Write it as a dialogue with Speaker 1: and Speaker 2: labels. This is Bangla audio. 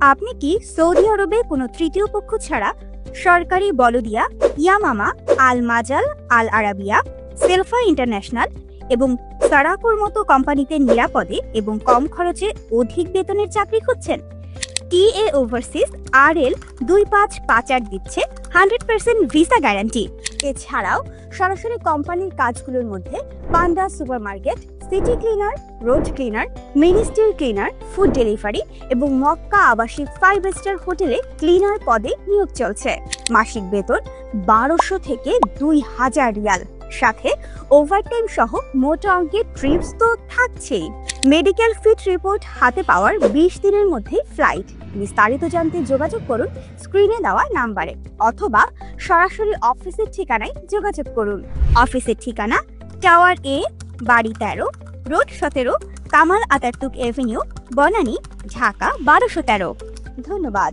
Speaker 1: আপনি কি সৌদি আরবে কোনো তৃতীয় পক্ষ ছাড়া সরকারি বলদিয়া, ইয়ামামা, আল মাজাল, আল আরাবিয়া, সেলফা ইন্টারন্যাশনাল এবং সারাকোর মতো কোম্পানিতে নিরাপদে এবং কম খরচে অধিক বেতনের চাকরি খুঁজছেন? টিএ ওভারসিজ RL 2558 দিচ্ছে 100% ভিসা গ্যারান্টি। এছাড়াও সরাসরি কোম্পানির কাজগুলোর মধ্যে panda supermarket, city cleaner, road cleaner, ministry cleaner, food delivery এবং মক্কা আবাসিক 5 স্টার হোটেলে ক্লিনার পদে নিয়োগ চলছে। মাসিক বেতন 1200 থেকে 2000 রিয়াল, সাথে ওভারটাইম সহ মোটা অঙ্কের ট্রিপস তো থাকছেই। মেডিকেল ফিট রিপোর্ট হাতে পাওয়ার 20 দিনের মধ্যে ফ্লাইট। বিস্তারিত জানতে যোগাযোগ করুন স্ক্রিনে দেওয়া নাম্বারে অথবা সরাসরি অফিসের ঠিকানায় যোগাযোগ করুন। অফিসের ঠিকানা টাওয়ার A, বাড়ি 13, road 17, Kamal Ataturk Avenue, Banani, Dhaka 1213। ধন্যবাদ।